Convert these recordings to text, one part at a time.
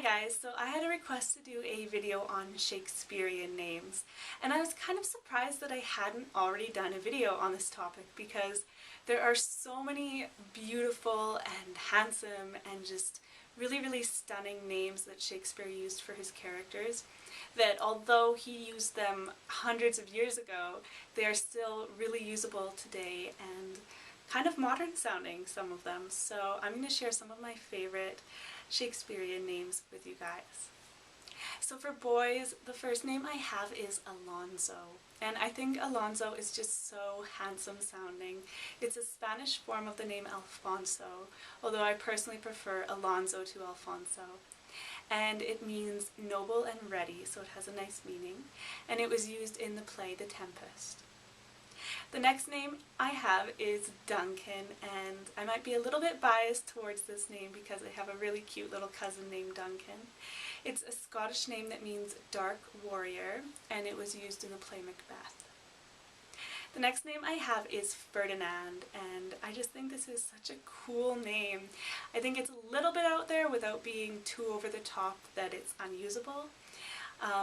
guys, so I had a request to do a video on Shakespearean names, and I was kind of surprised that I hadn't already done a video on this topic because there are so many beautiful and handsome and just really stunning names that Shakespeare used for his characters that although he used them hundreds of years ago, they are still really usable today and kind of modern sounding, some of them. So I'm going to share some of my favorite Shakespearean names with you guys. So for boys, the first name I have is Alonso, and I think Alonso is just so handsome sounding. It's a Spanish form of the name Alfonso, although I personally prefer Alonso to Alfonso. And it means noble and ready, so it has a nice meaning, and it was used in the play The Tempest. The next name I have is Duncan, and I might be a little bit biased towards this name because I have a really cute little cousin named Duncan. It's a Scottish name that means dark warrior, and it was used in the play Macbeth. The next name I have is Ferdinand, and I just think this is such a cool name. I think it's a little bit out there without being too over the top that it's unusable.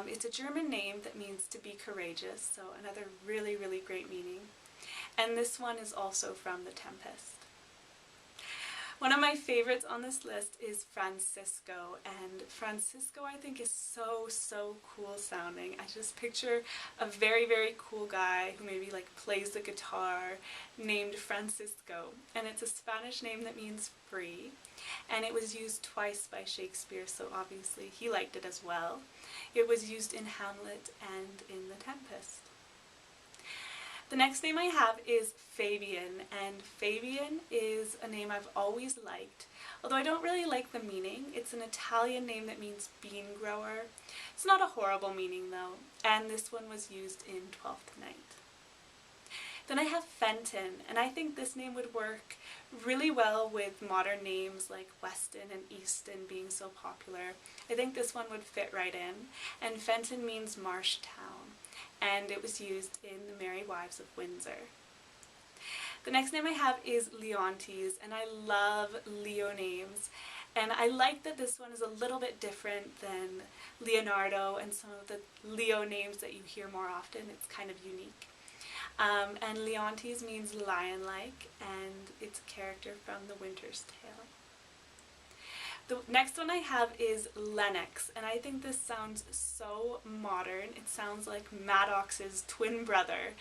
It's a German name that means to be courageous, so another really great meaning. And this one is also from The Tempest. One of my favorites on this list is Francisco, and Francisco I think is so cool sounding. I just picture a very cool guy who maybe like plays the guitar named Francisco, and it's a Spanish name that means free, and it was used twice by Shakespeare, so obviously he liked it as well. It was used in Hamlet and in The Tempest. The next name I have is Fabian, and Fabian is a name I've always liked, although I don't really like the meaning. It's an Italian name that means bean grower. It's not a horrible meaning though, and this one was used in Twelfth Night. Then I have Fenton, and I think this name would work really well with modern names like Weston and Easton being so popular. I think this one would fit right in, and Fenton means marsh town, and it was used in The Merry Wives of Windsor. The next name I have is Leontes, and I love Leo names, and I like that this one is a little bit different than Leonardo and some of the Leo names that you hear more often. It's kind of unique. And Leontes means lion-like, and it's a character from The Winter's Tale. The next one I have is Lennox, and I think this sounds so modern. It sounds like Maddox's twin brother,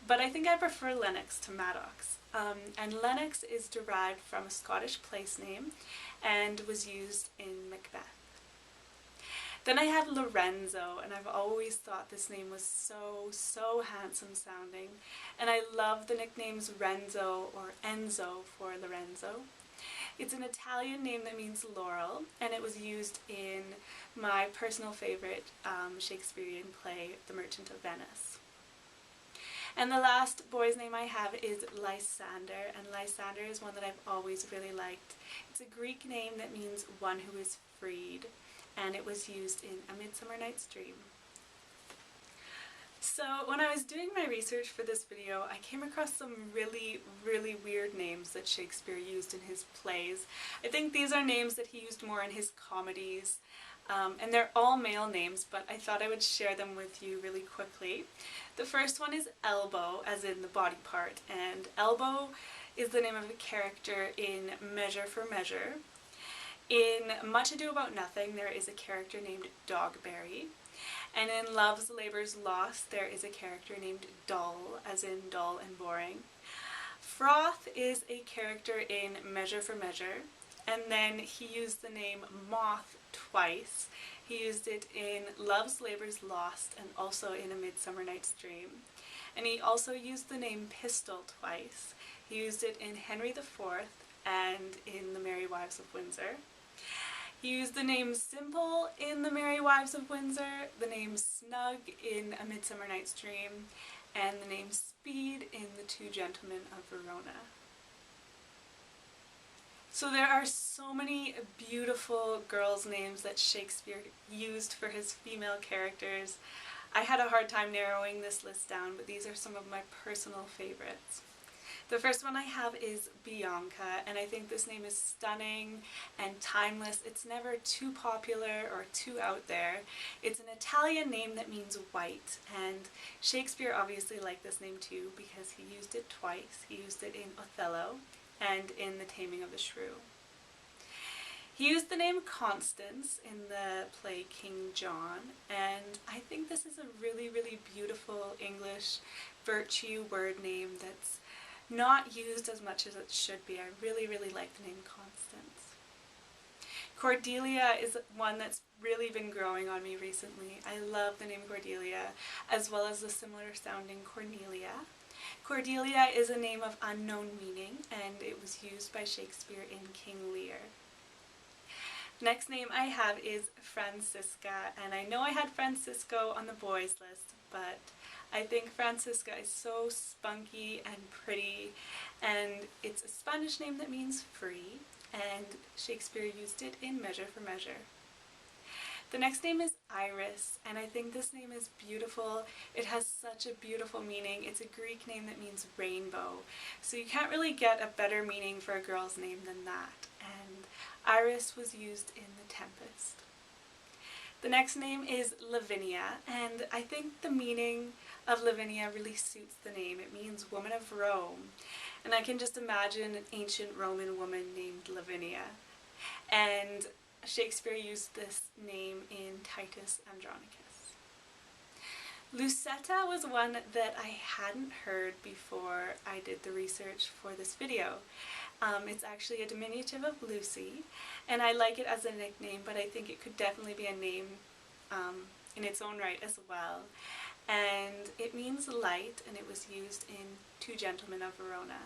but I think I prefer Lennox to Maddox. And Lennox is derived from a Scottish place name and was used in Macbeth. Then I have Lorenzo, and I've always thought this name was so handsome sounding, and I love the nicknames Renzo or Enzo for Lorenzo. It's an Italian name that means laurel, and it was used in my personal favorite Shakespearean play, The Merchant of Venice. And the last boy's name I have is Lysander, and Lysander is one that I've always really liked. It's a Greek name that means one who is freed, and it was used in A Midsummer Night's Dream. So when I was doing my research for this video, I came across some really weird names that Shakespeare used in his plays. I think these are names that he used more in his comedies, and they're all male names, but I thought I would share them with you really quickly. The first one is Elbow, as in the body part, and Elbow is the name of a character in Measure for Measure. In Much Ado About Nothing, there is a character named Dogberry. And in Love's Labour's Lost, there is a character named Dull, as in dull and boring. Froth is a character in Measure for Measure, and then he used the name Moth twice. He used it in Love's Labour's Lost and also in A Midsummer Night's Dream. And he also used the name Pistol twice. He used it in Henry IV and in The Merry Wives of Windsor. He used the name Simple in The Merry Wives of Windsor, the name Snug in A Midsummer Night's Dream, and the name Speed in The Two Gentlemen of Verona. So there are so many beautiful girls' names that Shakespeare used for his female characters. I had a hard time narrowing this list down, but these are some of my personal favorites. The first one I have is Bianca, and I think this name is stunning and timeless. It's never too popular or too out there. It's an Italian name that means white, and Shakespeare obviously liked this name too because he used it twice. He used it in Othello and in The Taming of the Shrew. He used the name Constance in the play King John, and I think this is a really, really beautiful English virtue word name that's not used as much as it should be. I really, really like the name Constance. Cordelia is one that's really been growing on me recently. I love the name Cordelia, as well as the similar sounding Cornelia. Cordelia is a name of unknown meaning, and it was used by Shakespeare in King Lear. Next name I have is Francisca, and I know I had Francisco on the boys list, but I think Francisca is so spunky and pretty, and it's a Spanish name that means free, and Shakespeare used it in Measure for Measure. The next name is Iris, and I think this name is beautiful. It has such a beautiful meaning. It's a Greek name that means rainbow, so you can't really get a better meaning for a girl's name than that, and Iris was used in The Tempest. The next name is Lavinia, and I think the meaning of Lavinia really suits the name. It means woman of Rome, and I can just imagine an ancient Roman woman named Lavinia. And Shakespeare used this name in Titus Andronicus. Lucetta was one that I hadn't heard before I did the research for this video. It's actually a diminutive of Lucy, and I like it as a nickname, but I think it could definitely be a name in its own right as well. And it means light, and it was used in Two Gentlemen of Verona.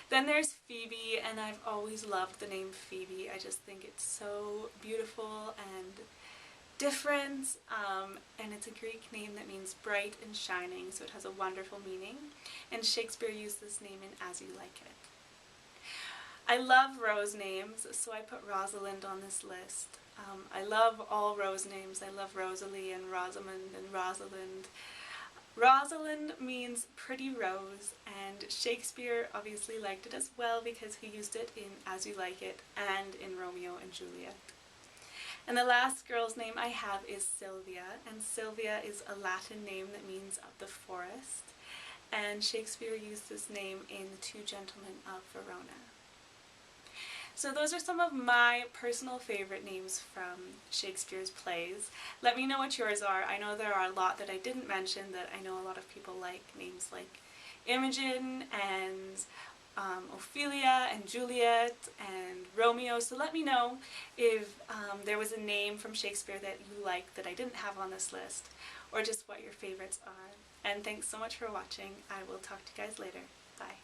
Then there's Phoebe, and I've always loved the name Phoebe. I just think it's so beautiful and different, and it's a Greek name that means bright and shining, so it has a wonderful meaning, and Shakespeare used this name in As You Like It. I love rose names, so I put Rosalind on this list. I love all rose names. I love Rosalie and Rosamond and Rosalind. Rosalind means pretty rose, and Shakespeare obviously liked it as well because he used it in As You Like It and in Romeo and Juliet. And the last girl's name I have is Sylvia, and Sylvia is a Latin name that means of the forest, and Shakespeare used this name in The Two Gentlemen of Verona. So those are some of my personal favorite names from Shakespeare's plays. Let me know what yours are. I know there are a lot that I didn't mention that I know a lot of people like, names like Imogen and Ophelia and Juliet and Romeo, so let me know if there was a name from Shakespeare that you like that I didn't have on this list, or just what your favorites are. And thanks so much for watching. I will talk to you guys later. Bye.